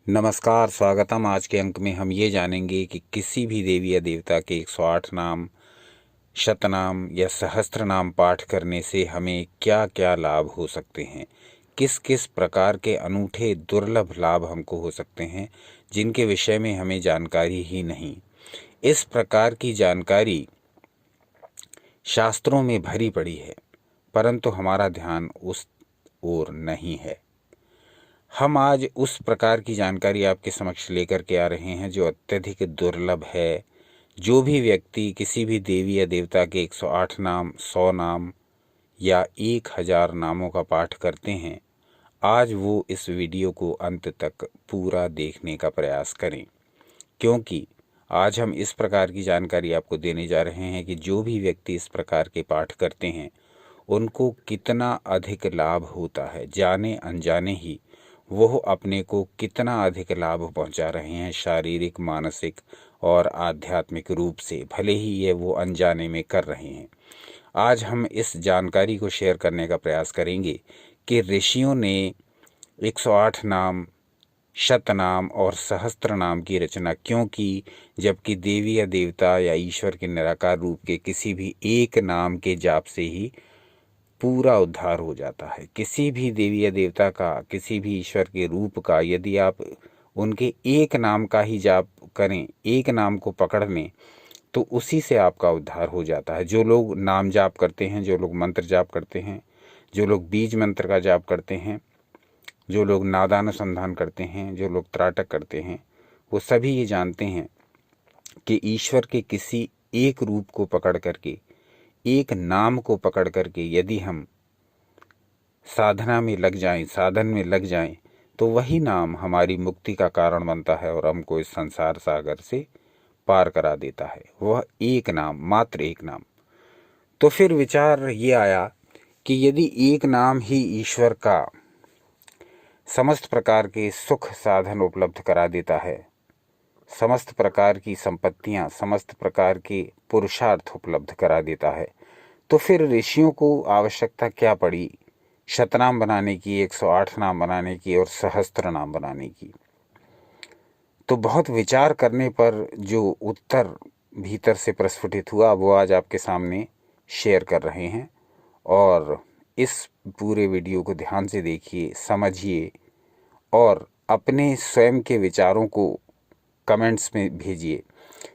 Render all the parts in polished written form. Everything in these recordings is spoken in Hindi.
नमस्कार, स्वागतम। आज के अंक में हम ये जानेंगे कि किसी भी देवी या देवता के 108 नाम, शतनाम या सहस्त्र नाम पाठ करने से हमें क्या क्या लाभ हो सकते हैं, किस किस प्रकार के अनूठे दुर्लभ लाभ हमको हो सकते हैं जिनके विषय में हमें जानकारी ही नहीं। इस प्रकार की जानकारी शास्त्रों में भरी पड़ी है, परंतु हमारा ध्यान उस ओर नहीं है। हम आज उस प्रकार की जानकारी आपके समक्ष लेकर के आ रहे हैं जो अत्यधिक दुर्लभ है। जो भी व्यक्ति किसी भी देवी या देवता के 108 नाम, 100 नाम या 1000 नामों का पाठ करते हैं, आज वो इस वीडियो को अंत तक पूरा देखने का प्रयास करें, क्योंकि आज हम इस प्रकार की जानकारी आपको देने जा रहे हैं कि जो भी व्यक्ति इस प्रकार के पाठ करते हैं उनको कितना अधिक लाभ होता है। जाने अनजाने ही वो अपने को कितना अधिक लाभ पहुंचा रहे हैं, शारीरिक, मानसिक और आध्यात्मिक रूप से, भले ही ये वो अनजाने में कर रहे हैं। आज हम इस जानकारी को शेयर करने का प्रयास करेंगे कि ऋषियों ने 108 नाम, शतनाम और सहस्त्र नाम की रचना क्यों की, जबकि देवी या देवता या ईश्वर के निराकार रूप के किसी भी एक नाम के जाप से ही पूरा उद्धार हो जाता है। किसी भी देवी या देवता का, किसी भी ईश्वर के रूप का यदि आप उनके एक नाम का ही जाप करें, एक नाम को पकड़ लें, तो उसी से आपका उद्धार हो जाता है। जो लोग नाम जाप करते हैं, जो लोग मंत्र जाप करते हैं, जो लोग बीज मंत्र का जाप करते हैं, जो लोग नादानुसंधान करते हैं, जो लोग त्राटक करते हैं, वो सभी ये जानते हैं कि ईश्वर के किसी एक रूप को पकड़ करके, एक नाम को पकड़ करके यदि हम साधना में लग जाएं, साधन में लग जाएं, तो वही नाम हमारी मुक्ति का कारण बनता है और हमको इस संसार सागर से पार करा देता है। वह एक नाम, मात्र एक नाम। तो फिर विचार ये आया कि यदि एक नाम ही ईश्वर का समस्त प्रकार के सुख साधन उपलब्ध करा देता है, समस्त प्रकार की संपत्तियां, समस्त प्रकार के पुरुषार्थ उपलब्ध करा देता है, तो फिर ऋषियों को आवश्यकता क्या पड़ी शतनाम बनाने की, 108 नाम बनाने की और सहस्त्र नाम बनाने की। तो बहुत विचार करने पर जो उत्तर भीतर से प्रस्फुटित हुआ वो आज आपके सामने शेयर कर रहे हैं। और इस पूरे वीडियो को ध्यान से देखिए, समझिए और अपने स्वयं के विचारों को कमेंट्स में भेजिए,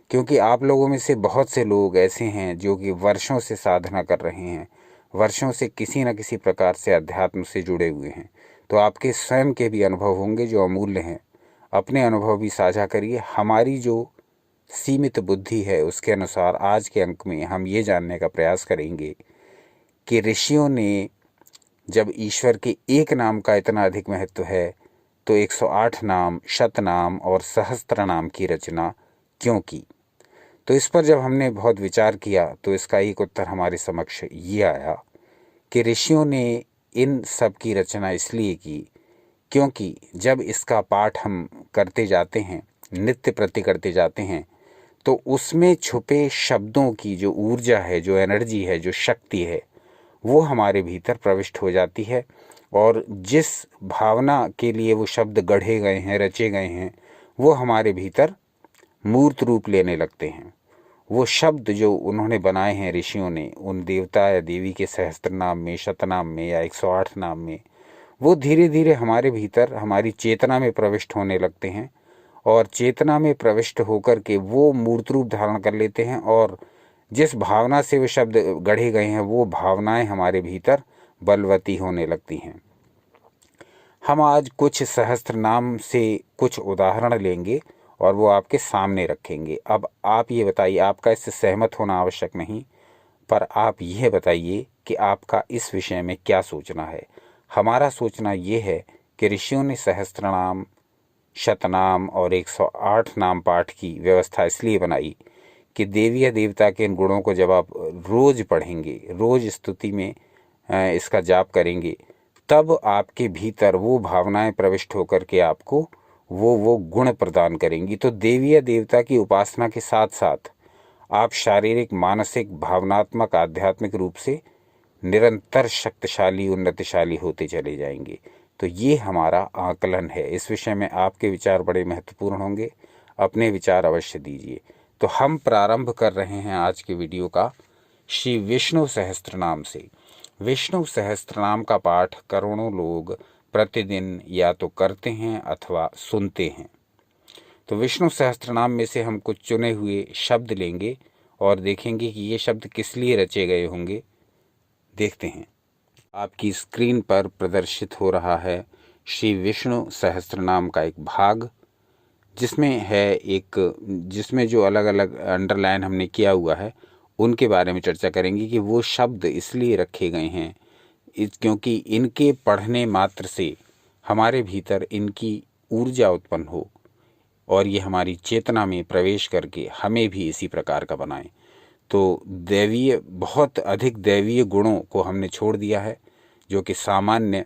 क्योंकि आप लोगों में से बहुत से लोग ऐसे हैं जो कि वर्षों से साधना कर रहे हैं, वर्षों से किसी न किसी प्रकार से अध्यात्म से जुड़े हुए हैं। तो आपके स्वयं के भी अनुभव होंगे जो अमूल्य हैं। अपने अनुभव भी साझा करिए। हमारी जो सीमित बुद्धि है उसके अनुसार आज के अंक में हम ये जानने का प्रयास करेंगे कि ऋषियों ने जब ईश्वर के एक नाम का इतना अधिक महत्व है तो 108 नाम, शतनाम और सहस्त्र नाम की रचना क्यों की। तो इस पर जब हमने बहुत विचार किया तो इसका एक उत्तर हमारे समक्ष ये आया कि ऋषियों ने इन सब की रचना इसलिए की क्योंकि जब इसका पाठ हम करते जाते हैं, नित्य प्रति करते जाते हैं, तो उसमें छुपे शब्दों की जो ऊर्जा है, जो एनर्जी है, जो शक्ति है, वो हमारे भीतर प्रविष्ट हो जाती है। और जिस भावना के लिए वो शब्द गढ़े गए हैं, रचे गए हैं, वो हमारे भीतर मूर्त रूप लेने लगते हैं। वो शब्द जो उन्होंने बनाए हैं ऋषियों ने, उन देवता या देवी के सहस्त्र नाम में, शतनाम में या 108 नाम में, वो धीरे धीरे हमारे भीतर, हमारी चेतना में प्रविष्ट होने लगते हैं और चेतना में प्रविष्ट होकर के वो मूर्त रूप धारण कर लेते हैं। और जिस भावना से वे शब्द गढ़े गए हैं वो भावनाएं हमारे भीतर बलवती होने लगती हैं। हम आज कुछ सहस्त्र नाम से कुछ उदाहरण लेंगे और वो आपके सामने रखेंगे। अब आप ये बताइए, आपका इससे सहमत होना आवश्यक नहीं, पर आप यह बताइए कि आपका इस विषय में क्या सोचना है। हमारा सोचना ये है कि ऋषियों ने सहस्त्र नाम, शतनाम और 108 नाम पाठ की व्यवस्था इसलिए बनाई कि देवी या देवता के इन गुणों को जब आप रोज पढ़ेंगे, रोज स्तुति में इसका जाप करेंगे, तब आपके भीतर वो भावनाएं प्रविष्ट होकर के आपको वो गुण प्रदान करेंगी। तो देवी या देवता की उपासना के साथ साथ आप शारीरिक, मानसिक, भावनात्मक, आध्यात्मिक रूप से निरंतर शक्तिशाली, उन्नतिशाली होते चले जाएंगे। तो ये हमारा आकलन है। इस विषय में आपके विचार बड़े महत्वपूर्ण होंगे, अपने विचार अवश्य दीजिए। तो हम प्रारंभ कर रहे हैं आज की वीडियो का श्री विष्णु सहस्त्रनाम से। विष्णु सहस्त्रनाम का पाठ करोड़ों लोग प्रतिदिन या तो करते हैं अथवा सुनते हैं। तो विष्णु सहस्त्रनाम में से हम कुछ चुने हुए शब्द लेंगे और देखेंगे कि ये शब्द किस लिए रचे गए होंगे। देखते हैं। आपकी स्क्रीन पर प्रदर्शित हो रहा है श्री विष्णु सहस्त्रनाम का एक भाग, जिसमें जो अलग अलग अंडरलाइन हमने किया हुआ है उनके बारे में चर्चा करेंगे कि वो शब्द इसलिए रखे गए हैं क्योंकि इनके पढ़ने मात्र से हमारे भीतर इनकी ऊर्जा उत्पन्न हो और ये हमारी चेतना में प्रवेश करके हमें भी इसी प्रकार का बनाए। तो बहुत अधिक दैवीय गुणों को हमने छोड़ दिया है, जो कि सामान्य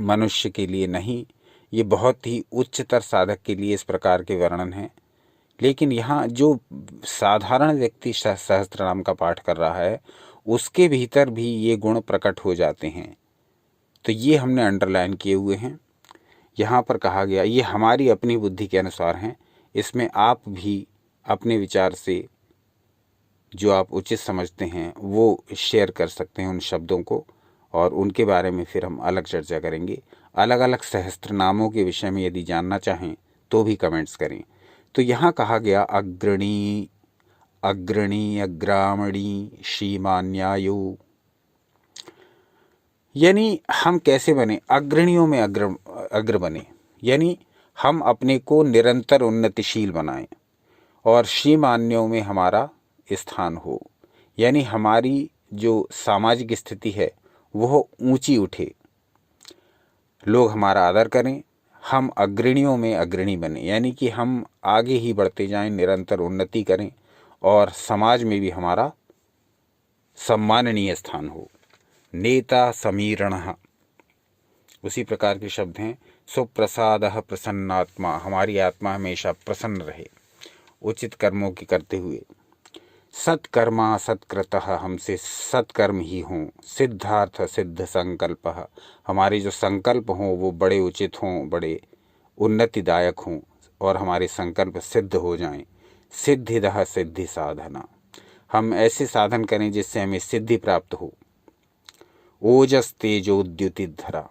मनुष्य के लिए नहीं, ये बहुत ही उच्चतर साधक के लिए इस प्रकार के वर्णन हैं। लेकिन यहाँ जो साधारण व्यक्ति सहस्त्रनाम का पाठ कर रहा है उसके भीतर भी ये गुण प्रकट हो जाते हैं। तो ये हमने अंडरलाइन किए हुए हैं। यहाँ पर कहा गया ये हमारी अपनी बुद्धि के अनुसार हैं, इसमें आप भी अपने विचार से जो आप उचित समझते हैं वो शेयर कर सकते हैं उन शब्दों को, और उनके बारे में फिर हम अलग चर्चा करेंगे। अलग अलग सहस्त्रनामों के विषय में यदि जानना चाहें तो भी कमेंट्स करें। तो यहाँ कहा गया अग्रणी अग्रामणी श्रीमान्यायो, यानी हम कैसे बने, अग्रणियों में अग्र बने, यानी हम अपने को निरंतर उन्नतिशील बनाएं और श्रीमान्यों में हमारा स्थान हो, यानी हमारी जो सामाजिक स्थिति है वह ऊंची उठे, लोग हमारा आदर करें, हम अग्रणियों में अग्रणी बने, यानी कि हम आगे ही बढ़ते जाएं, निरंतर उन्नति करें और समाज में भी हमारा सम्माननीय स्थान हो। नेता समीरणः, उसी प्रकार के शब्द हैं। सुप्रसादः प्रसन्नात्मा, हमारी आत्मा हमेशा प्रसन्न रहे उचित कर्मों के करते हुए। सत्कर्मा सत्कृतः, हमसे सत्कर्म ही हों। सिद्धार्थ सिद्ध संकल्पः, हमारे जो संकल्प हों वो बड़े उचित हों, बड़े उन्नतिदायक हों और हमारे संकल्प सिद्ध हो जाएं। सिद्धिदः सिद्धि साधना, हम ऐसे साधन करें जिससे हमें सिद्धि प्राप्त हो। ओजस तेजोद्युति धरा,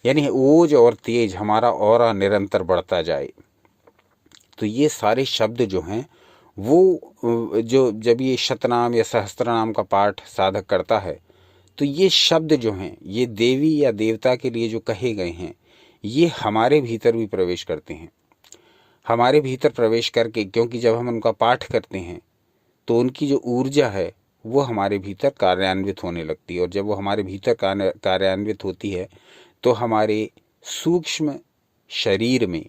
यानी ओज और तेज हमारा ऑरा निरंतर बढ़ता जाए। तो ये सारे शब्द जो हैं वो जब ये शतनाम या सहस्त्रनाम का पाठ साधक करता है तो ये शब्द जो हैं ये देवी या देवता के लिए जो कहे गए हैं ये हमारे भीतर भी प्रवेश करते हैं। हमारे भीतर प्रवेश करके, क्योंकि जब हम उनका पाठ करते हैं तो उनकी जो ऊर्जा है वो हमारे भीतर कार्यान्वित होने लगती है, और जब वो हमारे भीतर कार्यान्वित होती है तो हमारे सूक्ष्म शरीर में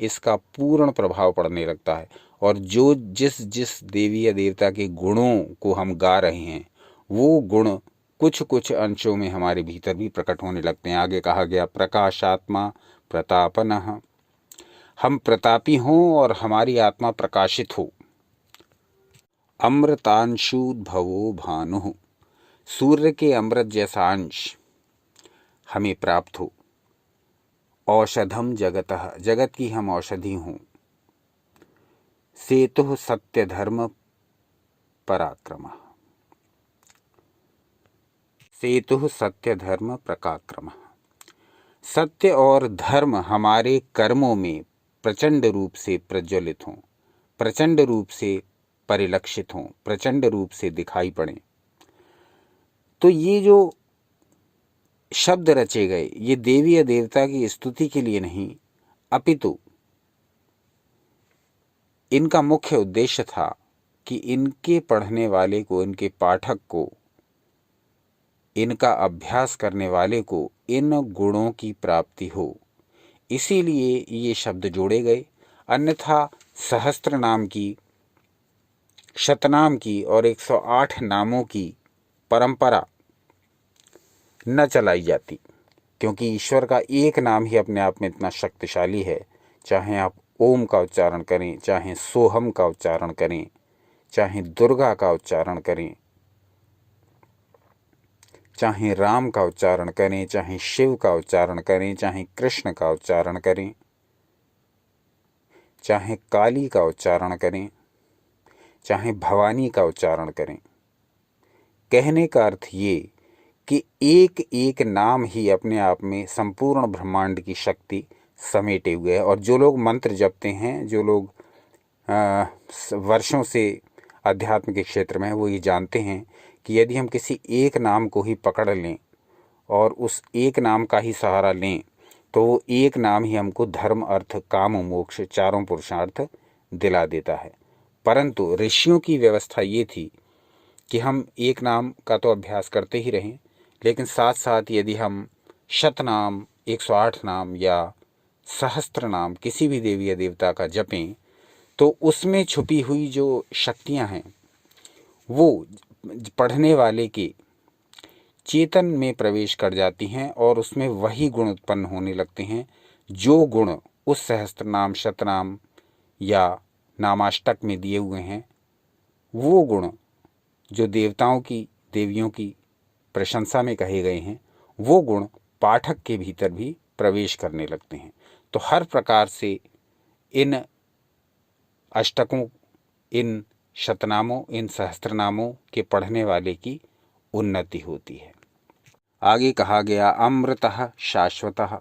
इसका पूर्ण प्रभाव पड़ने लगता है, और जो जिस देवी या देवता के गुणों को हम गा रहे हैं वो गुण कुछ कुछ अंशों में हमारे भीतर भी प्रकट होने लगते हैं। आगे कहा गया प्रकाशात्मा प्रतापनः, हम प्रतापी हों और हमारी आत्मा प्रकाशित हो। अमृतांशुद्भवो भानुः, सूर्य के अमृत जैसा अंश हमें प्राप्त हो। औषधम जगतः, जगत की हम औषधि हों। सेतुः सत्य धर्म पराक्रमः, सेतुः सत्य धर्म पराक्रमः, सत्य और धर्म हमारे कर्मों में प्रचंड रूप से प्रज्वलित हों, प्रचंड रूप से परिलक्षित हों, प्रचंड रूप से दिखाई पड़ें। तो ये जो शब्द रचे गए ये देवी या देवता की स्तुति के लिए नहीं, अपितु इनका मुख्य उद्देश्य था कि इनके पढ़ने वाले को, इनके पाठक को, इनका अभ्यास करने वाले को इन गुणों की प्राप्ति हो। इसीलिए ये शब्द जोड़े गए, अन्यथा सहस्त्र नाम की, शतनाम की और 108 नामों की परंपरा न चलाई जाती, क्योंकि ईश्वर का एक नाम ही अपने आप में इतना शक्तिशाली है। चाहे आप ओम का उच्चारण करें, चाहे सोहम का उच्चारण करें, चाहे दुर्गा का उच्चारण करें, चाहे राम का उच्चारण करें, चाहे शिव का उच्चारण करें, चाहे कृष्ण का उच्चारण करें, चाहे काली का उच्चारण करें, चाहे भवानी का उच्चारण करें, कहने का अर्थ ये कि एक एक नाम ही अपने आप में संपूर्ण ब्रह्मांड की शक्ति समेटे हुए है। और जो लोग मंत्र जपते हैं, जो लोग वर्षों से अध्यात्म के क्षेत्र में हैं, वो ये जानते हैं कि यदि हम किसी एक नाम को ही पकड़ लें और उस एक नाम का ही सहारा लें तो वो एक नाम ही हमको धर्म, अर्थ, काम, मोक्ष चारों पुरुषार्थ दिला देता है। परंतु ऋषियों की व्यवस्था ये थी कि हम एक नाम का तो अभ्यास करते ही रहें, लेकिन साथ साथ यदि हम शतनाम, 108 नाम या सहस्त्र नाम किसी भी देवी या देवता का जपें तो उसमें छुपी हुई जो शक्तियां हैं वो पढ़ने वाले के चेतन में प्रवेश कर जाती हैं और उसमें वही गुण उत्पन्न होने लगते हैं जो गुण उस सहस्त्र नाम, शतनाम या नामाष्टक में दिए हुए हैं। वो गुण जो देवताओं की, देवियों की प्रशंसा में कहे गए हैं, वो गुण पाठक के भीतर भी प्रवेश करने लगते हैं। तो हर प्रकार से इन अष्टकों, इन शतनामों, इन सहस्त्रनामों के पढ़ने वाले की उन्नति होती है। आगे कहा गया अमृतः शाश्वतः।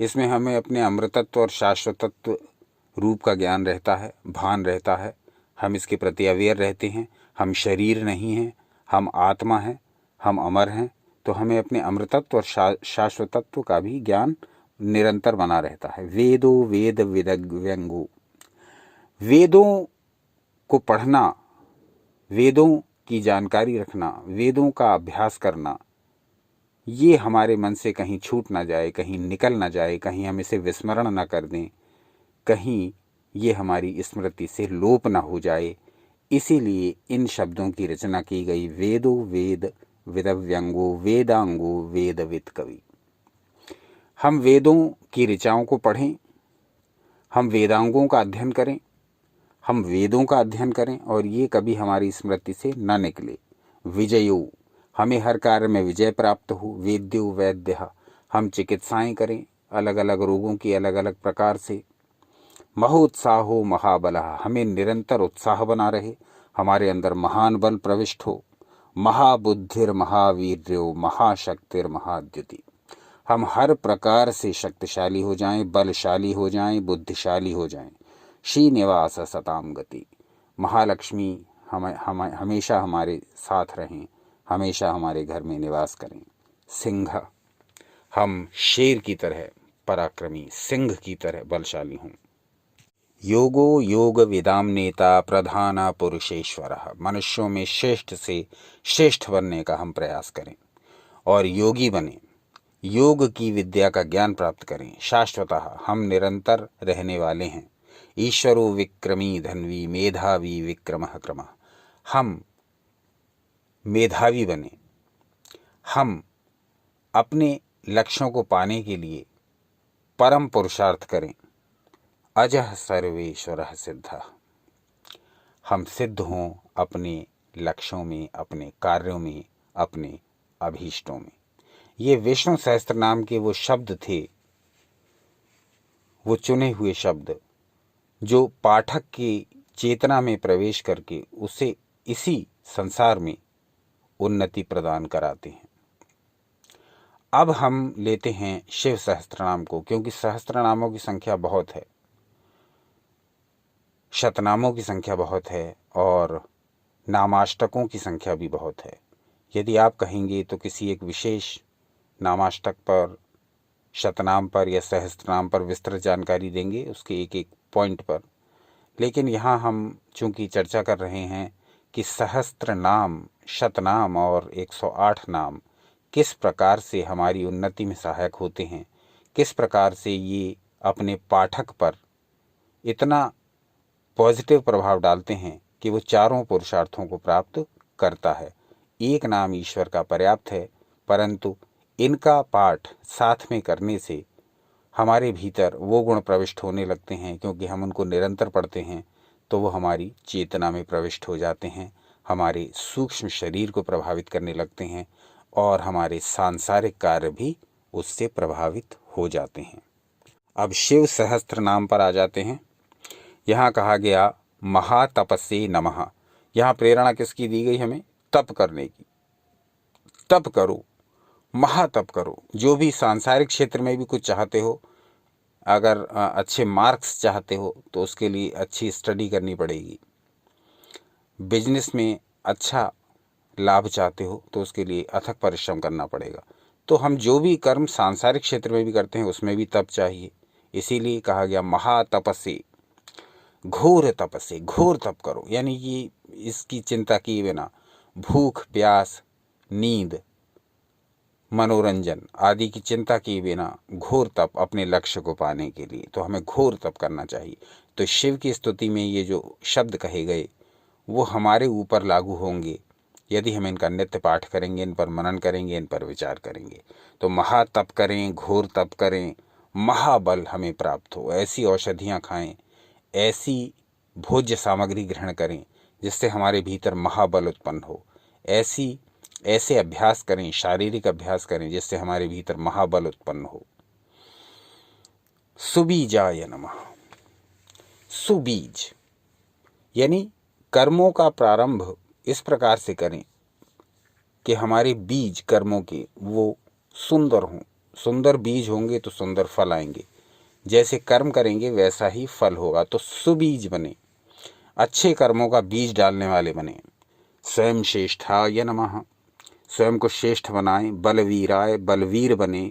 इसमें हमें अपने अमृतत्व और शाश्वतत्व रूप का ज्ञान रहता है, भान रहता है। हम इसके प्रति अवेयर रहते हैं। हम शरीर नहीं हैं, हम आत्मा हैं, हम अमर हैं। तो हमें अपने अमृतत्व और शाश्वतत्व का भी ज्ञान निरंतर बना रहता है। वेदो वेद विदव्यंगो। वेदों को पढ़ना, वेदों की जानकारी रखना, वेदों का अभ्यास करना, ये हमारे मन से कहीं छूट ना जाए, कहीं निकल ना जाए, कहीं हम इसे विस्मरण ना कर दें, कहीं ये हमारी स्मृति से लोप ना हो जाए। इसीलिए इन शब्दों की रचना की गई। वेदो वेद विदव्यंगो वेदांगो वेदविद कवि। हम वेदों की ऋचाओं को पढ़ें, हम वेदांगों का अध्ययन करें, हम वेदों का अध्ययन करें और ये कभी हमारी स्मृति से न निकले। विजयो, हमें हर कार्य में विजय प्राप्त हो। वेद्यो वैद्य, हम चिकित्साएं करें अलग अलग रोगों की अलग अलग प्रकार से। महोत्साहो महाबलः, हमें निरंतर उत्साह बना रहे, हमारे अंदर महान बल प्रविष्ट हो। महाबुद्धिर महावीर्यो महाशक्तिर महाद्युति, हम हर प्रकार से शक्तिशाली हो जाएं, बलशाली हो जाएं, बुद्धिशाली हो जाएं। श्रीनिवास सताम गति, महालक्ष्मी हमेशा हमारे साथ रहें, हमेशा हमारे घर में निवास करें। सिंह, हम शेर की तरह पराक्रमी, सिंह की तरह बलशाली हों। योगो योग विदाम नेता प्रधाना पुरुषेश्वरः, मनुष्यों में श्रेष्ठ से श्रेष्ठ बनने का हम प्रयास करें और योगी बने, योग की विद्या का ज्ञान प्राप्त करें। शाश्वतः, हम निरंतर रहने वाले हैं। ईश्वरो विक्रमी धन्वी मेधावी विक्रमः क्रमः, हम मेधावी बने, हम अपने लक्ष्यों को पाने के लिए परम पुरुषार्थ करें। अजः सर्वेश्वरः सिद्धः, हम सिद्ध हों अपने लक्ष्यों में, अपने कार्यों में, अपने अभीष्टों में। ये विष्णु सहस्त्र नाम के वो शब्द थे, वो चुने हुए शब्द जो पाठक की चेतना में प्रवेश करके उसे इसी संसार में उन्नति प्रदान कराते हैं। अब हम लेते हैं शिव सहस्त्रनाम को, क्योंकि सहस्त्रनामों की संख्या बहुत है, शतनामों की संख्या बहुत है और नामाष्टकों की संख्या भी बहुत है। यदि आप कहेंगे तो किसी एक विशेष नामाष्टक पर, शतनाम पर या सहस्त्रनाम पर विस्तृत जानकारी देंगे, उसके एक एक पॉइंट पर। लेकिन यहाँ हम चूंकि चर्चा कर रहे हैं कि सहस्त्र नाम, शतनाम और 108 नाम किस प्रकार से हमारी उन्नति में सहायक होते हैं, किस प्रकार से ये अपने पाठक पर इतना पॉजिटिव प्रभाव डालते हैं कि वो चारों पुरुषार्थों को प्राप्त करता है। एक नाम ईश्वर का पर्याप्त है, परंतु इनका पाठ साथ में करने से हमारे भीतर वो गुण प्रविष्ट होने लगते हैं, क्योंकि हम उनको निरंतर पढ़ते हैं तो वो हमारी चेतना में प्रविष्ट हो जाते हैं, हमारे सूक्ष्म शरीर को प्रभावित करने लगते हैं और हमारे सांसारिक कार्य भी उससे प्रभावित हो जाते हैं। अब शिव सहस्त्र नाम पर आ जाते हैं। यहाँ कहा गया महातपस्ये नमः। यहाँ प्रेरणा किसकी दी गई हमें? तप करने की। तप करो, महातप करो। जो भी सांसारिक क्षेत्र में भी कुछ चाहते हो, अगर अच्छे मार्क्स चाहते हो तो उसके लिए अच्छी स्टडी करनी पड़ेगी। बिजनेस में अच्छा लाभ चाहते हो तो उसके लिए अथक परिश्रम करना पड़ेगा। तो हम जो भी कर्म सांसारिक क्षेत्र में भी करते हैं उसमें भी तप चाहिए। इसीलिए कहा गया महातपस्ये, घोर तपस्ये, घोर तप करो। यानी कि इसकी चिंता किए बिना भूख प्यास नींद मनोरंजन आदि की चिंता किए बिना घोर तप अपने लक्ष्य को पाने के लिए, तो हमें घोर तप करना चाहिए। तो शिव की स्तुति में ये जो शब्द कहे गए वो हमारे ऊपर लागू होंगे यदि हम इनका नित्य पाठ करेंगे, इन पर मनन करेंगे, इन पर विचार करेंगे। तो महातप करें, घोर तप करें, महाबल हमें प्राप्त हो। ऐसी औषधियाँ खाएं, ऐसी भोज्य सामग्री ग्रहण करें जिससे हमारे भीतर महाबल उत्पन्न हो। ऐसे अभ्यास करें, शारीरिक अभ्यास करें जिससे हमारे भीतर महाबल उत्पन्न हो। सुबीजाय नमः। सुबीज यानी कर्मों का प्रारंभ इस प्रकार से करें कि हमारे बीज कर्मों के वो सुंदर हों। सुंदर बीज होंगे तो सुंदर फल आएंगे। जैसे कर्म करेंगे वैसा ही फल होगा। तो सुबीज बने, अच्छे कर्मों का बीज डालने वाले बने। स्वयं श्रेष्ठाय नमः। स्वयं को श्रेष्ठ बनाएं। बलवीराय, बलवीर बने।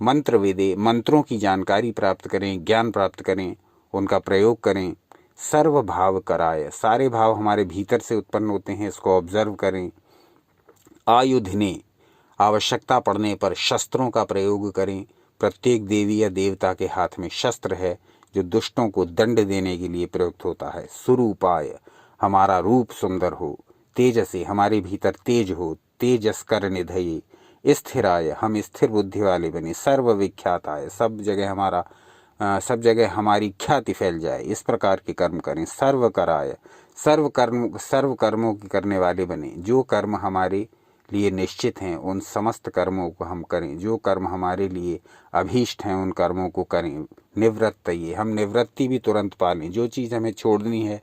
मंत्र वेदे, मंत्रों की जानकारी प्राप्त करें, ज्ञान प्राप्त करें, उनका प्रयोग करें। सर्व भाव कराय, सारे भाव हमारे भीतर से उत्पन्न होते हैं, इसको ऑब्जर्व करें। आयुधने, आवश्यकता पड़ने पर शस्त्रों का प्रयोग करें। प्रत्येक देवी या देवता के हाथ में शस्त्र है जो दुष्टों को दंड देने के लिए प्रयुक्त होता है। सुरूपाय, हमारा रूप सुंदर हो। तेजसे, हमारे भीतर तेज हो। तेजस कर निधये। स्थिराय, हम स्थिर बुद्धि वाले बने। सर्व विख्याताय, सब जगह हमारी ख्याति फैल जाए, इस प्रकार के कर्म करें। सर्व कराय, सर्व कर्मों के करने वाले बने। जो कर्म हमारे लिए निश्चित हैं उन समस्त कर्मों को हम करें। जो कर्म हमारे लिए अभीष्ट हैं उन कर्मों को करें। निवृत्तये, हम निवृत्ति भी तुरंत पालें। जो चीज़ हमें छोड़नी है,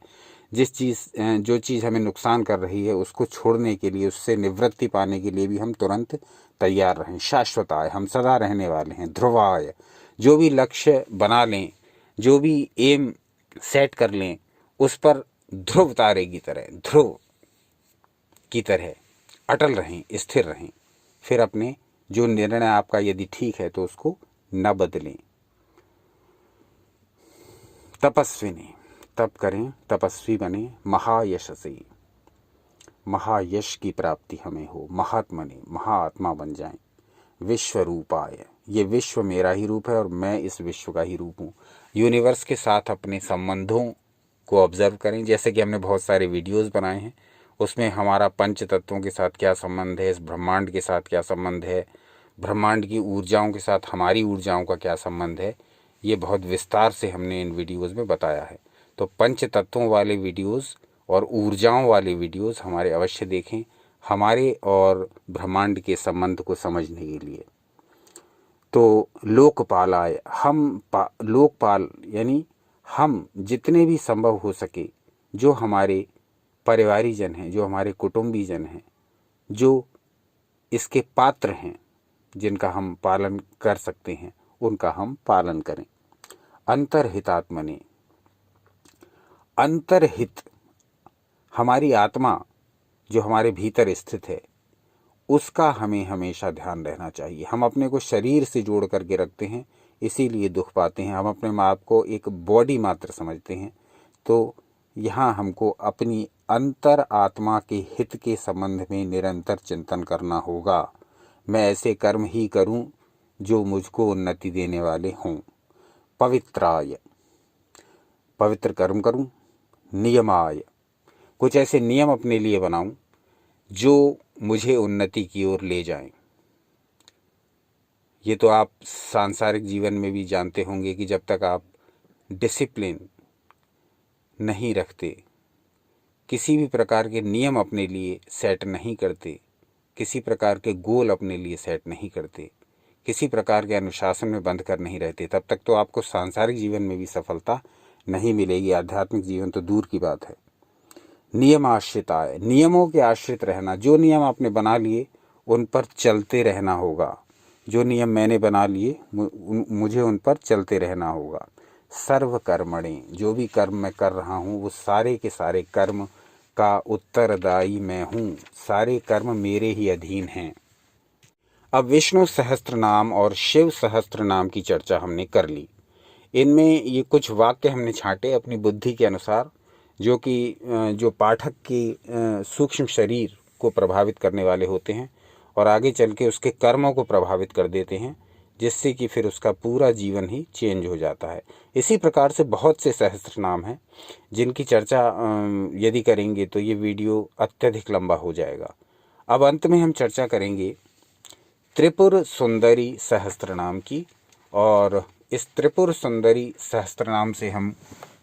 जो चीज़ हमें नुकसान कर रही है उसको छोड़ने के लिए, उससे निवृत्ति पाने के लिए भी हम तुरंत तैयार रहें। शाश्वताय, हम सदा रहने वाले हैं। ध्रुवाय, जो भी लक्ष्य बना लें, जो भी एम सेट कर लें उस पर ध्रुव तारे की तरह, ध्रुव की तरह अटल रहें, स्थिर रहें। फिर अपने जो निर्णय आपका यदि ठीक है तो उसको न बदलें। तपस्विनी, तप करें, तपस्वी बने। महायशसी, महायश की प्राप्ति हमें हो। महात्मने, महात्मा बन जाएं। विश्वरूपाय, ये विश्व मेरा ही रूप है और मैं इस विश्व का ही रूप हूँ। यूनिवर्स के साथ अपने संबंधों को ऑब्जर्व करें। जैसे कि हमने बहुत सारे वीडियोस बनाए हैं, उसमें हमारा पंच तत्वों के साथ क्या संबंध है, इस ब्रह्मांड के साथ क्या संबंध है, ब्रह्मांड की ऊर्जाओं के साथ हमारी ऊर्जाओं का क्या संबंध है, ये बहुत विस्तार से हमने इन वीडियोज़ में बताया है। तो पंच तत्वों वाले वीडियोज़ और ऊर्जाओं वाले वीडियोज़ हमारे अवश्य देखें, हमारे और ब्रह्मांड के संबंध को समझने के लिए। तो लोकपालाय, लोकपाल यानी हम जितने भी संभव हो सके, जो हमारे परिवारीजन हैं, जो हमारे कुटुंबीजन हैं, जो इसके पात्र हैं, जिनका हम पालन कर सकते हैं उनका हम पालन करें। अंतर्हितात्मने, अंतर्हित, हमारी आत्मा जो हमारे भीतर स्थित है उसका हमें हमेशा ध्यान रहना चाहिए। हम अपने को शरीर से जोड़ करके रखते हैं, इसीलिए दुख पाते हैं। हम अपने आप को एक बॉडी मात्र समझते हैं। तो यहाँ हमको अपनी अंतर आत्मा के हित के संबंध में निरंतर चिंतन करना होगा। मैं ऐसे कर्म ही करूं जो मुझको उन्नति देने वाले हों। पवित्राय, पवित्र कर्म करूं। नियमाय, कुछ ऐसे नियम अपने लिए बनाऊं जो मुझे उन्नति की ओर ले जाएं। ये तो आप सांसारिक जीवन में भी जानते होंगे कि जब तक आप डिसिप्लिन नहीं रखते, किसी भी प्रकार के नियम अपने लिए सेट नहीं करते, किसी प्रकार के गोल अपने लिए सेट नहीं करते, किसी प्रकार के अनुशासन में बंध कर नहीं रहते, तब तक तो आपको सांसारिक जीवन में भी सफलता नहीं मिलेगी, आध्यात्मिक जीवन तो दूर की बात है। नियम आश्रिताय, नियमों के आश्रित रहना। जो नियम आपने बना लिए उन पर चलते रहना होगा। जो नियम मैंने बना लिए मुझे उन पर चलते रहना होगा। सर्व कर्मणे, जो भी कर्म मैं कर रहा हूँ वो सारे के सारे कर्म का उत्तरदायी मैं हूँ, सारे कर्म मेरे ही अधीन हैं। अब विष्णु सहस्त्र नाम और शिव सहस्त्र नाम की चर्चा हमने कर ली। इनमें ये कुछ वाक्य हमने छांटे अपनी बुद्धि के अनुसार, जो कि जो पाठक के सूक्ष्म शरीर को प्रभावित करने वाले होते हैं और आगे चल के उसके कर्मों को प्रभावित कर देते हैं, जिससे कि फिर उसका पूरा जीवन ही चेंज हो जाता है। इसी प्रकार से बहुत से सहस्त्र नाम हैं जिनकी चर्चा यदि करेंगे तो ये वीडियो अत्यधिक लंबा हो जाएगा। अब अंत में हम चर्चा करेंगे त्रिपुर सुंदरी सहस्त्र नाम की, और इस त्रिपुर सुंदरी सहस्त्र नाम से हम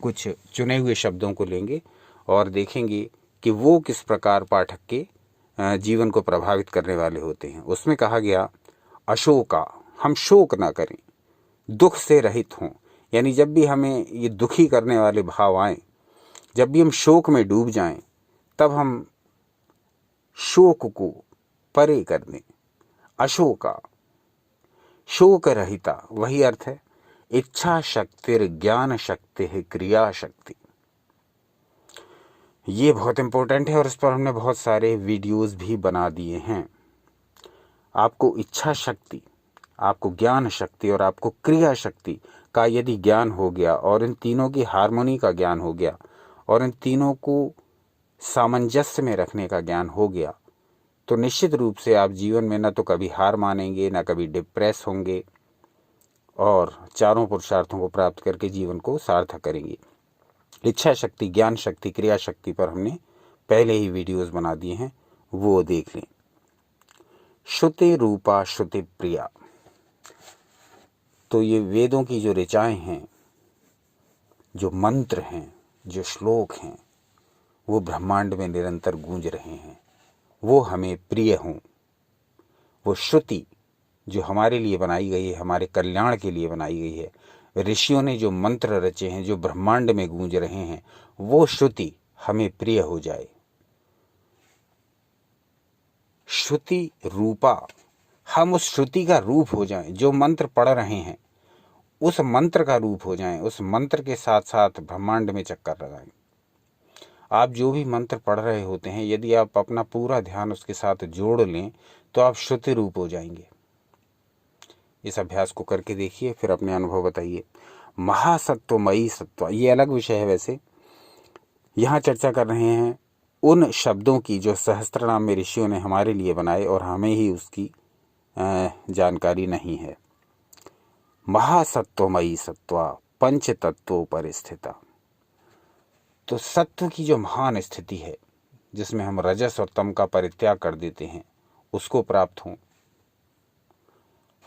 कुछ चुने हुए शब्दों को लेंगे और देखेंगे कि वो किस प्रकार पाठक के जीवन को प्रभावित करने वाले होते हैं। उसमें कहा गया अशोका, हम शोक ना करें, दुख से रहित हों। यानी जब भी हमें ये दुखी करने वाले भाव आए, जब भी हम शोक में डूब जाएं, तब हम शोक को परे कर दें। अशोका, शोक रहिता, वही अर्थ है। इच्छा शक्ति, ज्ञान शक्ति है, क्रिया शक्ति। ये बहुत इंपॉर्टेंट है और इस पर हमने बहुत सारे वीडियोस भी बना दिए हैं। आपको इच्छा शक्ति, आपको ज्ञान शक्ति और आपको क्रिया शक्ति का यदि ज्ञान हो गया और इन तीनों की हार्मोनी का ज्ञान हो गया और इन तीनों को सामंजस्य में रखने का ज्ञान हो गया, तो निश्चित रूप से आप जीवन में न तो कभी हार मानेंगे, न कभी डिप्रेस होंगे और चारों पुरुषार्थों को प्राप्त करके जीवन को सार्थक करेंगे। इच्छा शक्ति, ज्ञान शक्ति, क्रिया शक्ति पर हमने पहले ही वीडियोस बना दिए हैं, वो देख लें। श्रुति रूपा श्रुति प्रिया, तो ये वेदों की जो ऋचाएं हैं, जो मंत्र हैं, जो श्लोक हैं, वो ब्रह्मांड में निरंतर गूंज रहे हैं, वो हमें प्रिय हों। वो श्रुति जो हमारे लिए बनाई गई है, हमारे कल्याण के लिए बनाई गई है, ऋषियों ने जो मंत्र रचे हैं, जो ब्रह्मांड में गूंज रहे हैं, वो श्रुति हमें प्रिय हो जाए। श्रुति रूपा, हम उस श्रुति का रूप हो जाएं। जो मंत्र पढ़ रहे हैं उस मंत्र का रूप हो जाएं, उस मंत्र के साथ साथ ब्रह्मांड में चक्कर लगाएं। आप जो भी मंत्र पढ़ रहे होते हैं, यदि आप अपना पूरा ध्यान उसके साथ जोड़ लें तो आप श्रुति रूप हो जाएंगे। इस अभ्यास को करके देखिए, फिर अपने अनुभव बताइए। महासत्वमयी सत्व, ये अलग विषय है। वैसे यहाँ चर्चा कर रहे हैं उन शब्दों की जो सहस्त्रनाम में ऋषियों ने हमारे लिए बनाए और हमें ही उसकी जानकारी नहीं है। महासत्वमयी सत्वा पंच तत्वों पर स्थिता, तो सत्व की जो महान स्थिति है, जिसमें हम रजस और तम का परित्याग कर देते हैं, उसको प्राप्त हों।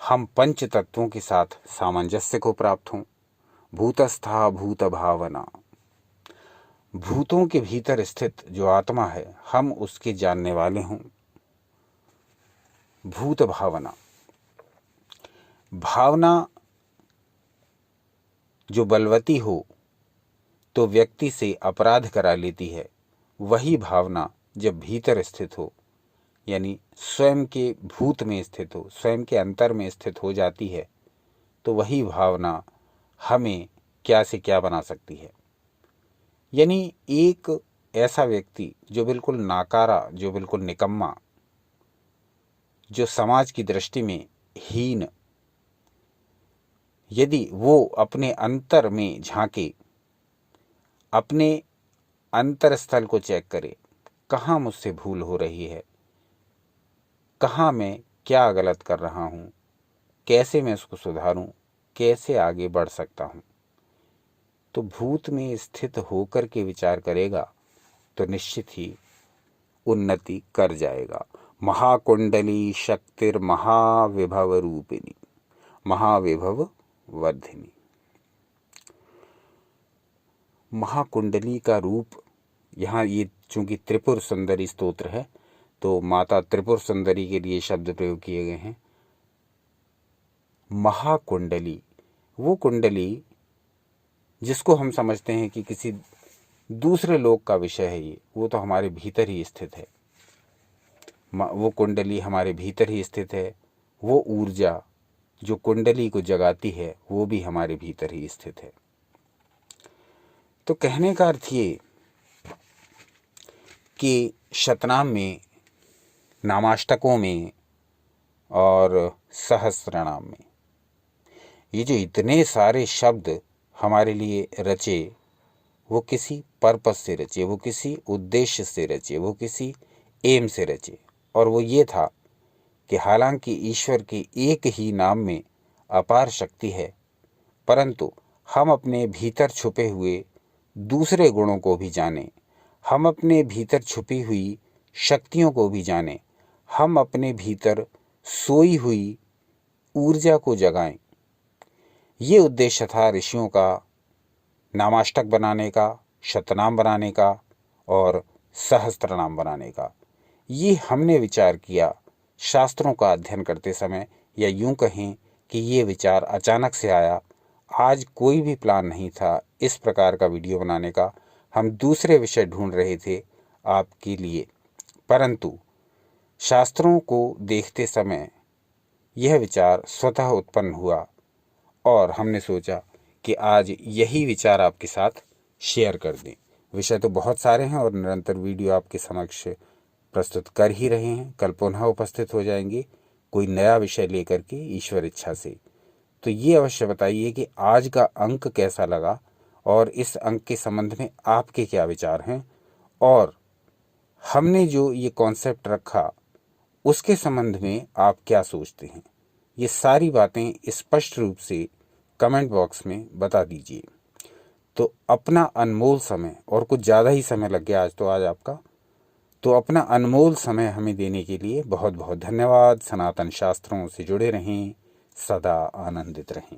हम पंच तत्वों के साथ सामंजस्य को प्राप्त हों। भूतस्था भूत भावना, भूतों के भीतर स्थित जो आत्मा है, हम उसके जानने वाले हों। भूत भावना, भावना जो बलवती हो तो व्यक्ति से अपराध करा लेती है, वही भावना जब भीतर स्थित हो, यानी स्वयं के भूत में स्थित हो, स्वयं के अंतर में स्थित हो जाती है, तो वही भावना हमें क्या से क्या बना सकती है। यानी एक ऐसा व्यक्ति जो बिल्कुल नाकारा, जो बिल्कुल निकम्मा, जो समाज की दृष्टि में हीन, यदि वो अपने अंतर में झांके, अपने अंतर स्थल को चेक करे, कहाँ मुझसे भूल हो रही है, कहाँ मैं क्या गलत कर रहा हूँ, कैसे मैं उसको सुधारूं, कैसे आगे बढ़ सकता हूँ, तो भूत में स्थित होकर के विचार करेगा तो निश्चित ही उन्नति कर जाएगा। महाकुंडली शक्तिर महाविभव रूपिणी, महाविभव वर्धिनी। महाकुंडली का रूप, यहाँ ये चूंकि त्रिपुर सुंदरी स्तोत्र है तो माता त्रिपुर सुंदरी के लिए शब्द प्रयोग किए गए हैं। महाकुंडली, वो कुंडली जिसको हम समझते हैं कि किसी दूसरे लोक का विषय है, ये वो तो हमारे भीतर ही स्थित है। वो कुंडली हमारे भीतर ही स्थित है। वो ऊर्जा जो कुंडली को जगाती है वो भी हमारे भीतर ही स्थित है। तो कहने का अर्थ ये कि शतनाम में, नामाष्टकों में और सहस्त्रनाम में ये जो इतने सारे शब्द हमारे लिए रचे, वो किसी पर्पस से रचे, वो किसी उद्देश्य से रचे, वो किसी एम से रचे। और वो ये था कि हालांकि ईश्वर के एक ही नाम में अपार शक्ति है, परंतु हम अपने भीतर छुपे हुए दूसरे गुणों को भी जानें, हम अपने भीतर छुपी हुई शक्तियों को भी जानें, हम अपने भीतर सोई हुई ऊर्जा को जगाएं। ये उद्देश्य था ऋषियों का नामाष्टक बनाने का, शतनाम बनाने का और सहस्त्रनाम बनाने का। ये हमने विचार किया शास्त्रों का अध्ययन करते समय, या यूं कहें कि ये विचार अचानक से आया। आज कोई भी प्लान नहीं था इस प्रकार का वीडियो बनाने का। हम दूसरे विषय ढूंढ रहे थे आपके लिए, परंतु शास्त्रों को देखते समय यह विचार स्वतः उत्पन्न हुआ और हमने सोचा कि आज यही विचार आपके साथ शेयर कर दें। विषय तो बहुत सारे हैं और निरंतर वीडियो आपके समक्ष प्रस्तुत कर ही रहे हैं। कल पुनः उपस्थित हो जाएंगे कोई नया विषय लेकर के, ईश्वर इच्छा से। तो ये अवश्य बताइए कि आज का अंक कैसा लगा और इस अंक के संबंध में आपके क्या विचार हैं, और हमने जो ये कॉन्सेप्ट रखा उसके संबंध में आप क्या सोचते हैं। ये सारी बातें स्पष्ट रूप से कमेंट बॉक्स में बता दीजिए। तो अपना अनमोल समय, और कुछ ज़्यादा ही समय लग गया आज तो, आज आपका, तो अपना अनमोल समय हमें देने के लिए बहुत बहुत धन्यवाद। सनातन शास्त्रों से जुड़े रहें, सदा आनंदित रहें।